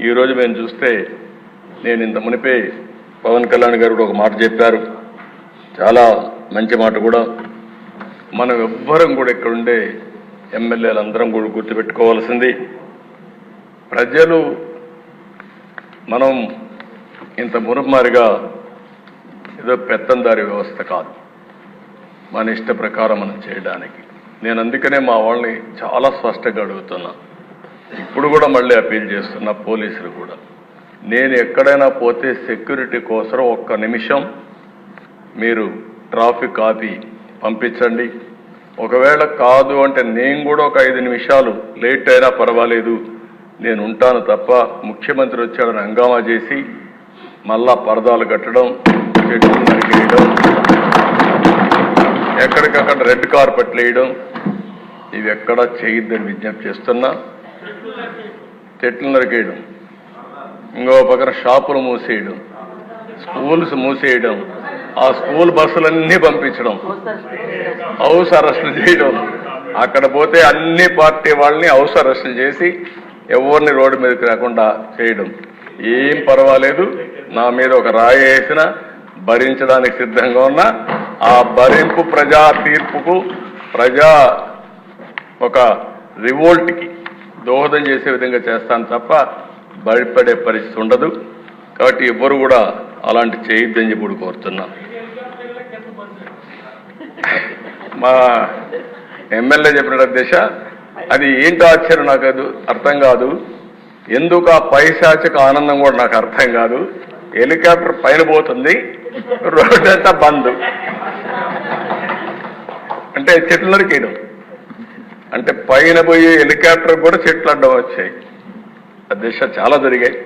ఈరోజు మేము చూస్తే నేను ఇంత మునిపే పవన్ కళ్యాణ్ గారు కూడా ఒక మాట చెప్పారు, చాలా మంచి మాట కూడా. మనం ఎవ్వరం కూడా ఇక్కడ ఉండే ఎమ్మెల్యేలందరం కూడా గుర్తుపెట్టుకోవాల్సింది, ప్రజలు మనం ఇంత మురుమారిగా ఏదో పెత్తందారి వ్యవస్థ కాదు, మన ఇష్ట ప్రకారం మనం చేయడానికి. నేను అందుకనే మా వాళ్ళని చాలా స్పష్టంగా అడుగుతున్నా, ఇప్పుడు కూడా మళ్ళీ అపీల్ చేస్తున్నా పోలీసులు కూడా, నేను ఎక్కడైనా పోతే సెక్యూరిటీ కోసం ఒక్క నిమిషం మీరు ట్రాఫిక్ ఆపి పంపించండి. ఒకవేళ కాదు అంటే నేను కూడా ఒక 5 నిమిషాలు లేట్ అయినా పర్వాలేదు, నేను ఉంటాను తప్ప ముఖ్యమంత్రి వచ్చాడని హంగామా చేసి మళ్ళా పరదాలు కట్టడం, చెట్లు నరికేయడం, ఎక్కడికక్కడ రెడ్ కార్పెట్లు వేయడం, ఇవి ఎక్కడా చేయొద్దని విజ్ఞప్తి చేస్తున్నా. చెట్లు నరికేయడం, ఇంకో పక్కన షాపులు మూసేయడం, స్కూల్స్ మూసేయడం, ఆ స్కూల్ బస్సులన్నీ పంపించడం, హౌస్ అరెస్టులు చేయడం, అక్కడ పోతే అన్ని పార్టీ వాళ్ళని హౌస్ అరెస్టులు చేసి ఎవరిని రోడ్డు మీదకి రాకుండా చేయడం. ఏం పర్వాలేదు, నా మీద ఒక రాయి వేసినా భరించడానికి సిద్ధంగా ఉన్నా. ఆ భరింపు ప్రజా తీర్పుకు, ప్రజా ఒక రివోల్ట్కి దోహదం చేసే విధంగా చేస్తాను తప్ప భయపడే పరిస్థితి ఉండదు. కాబట్టి ఎవ్వరు కూడా అలాంటి చేయొద్దని చెప్పి కోరుతున్నా. మా ఎమ్మెల్యే చెప్పిన దిశ అది ఏంటో ఆశ్చర్యం, నాకు అది అర్థం కాదు. ఎందుకు ఆ పైశాచిక ఆనందం కూడా నాకు అర్థం కాదు. హెలికాప్టర్ పైన పోతుంది, రోడ్డు అంతా బంద్, అంటే చెట్లు నరికేయడం, అంటే పైన పోయి హెలికాప్టర్ కూడా చెట్లు అడ్డం వచ్చాయి. ఆ దిశ చాలా జరిగాయి.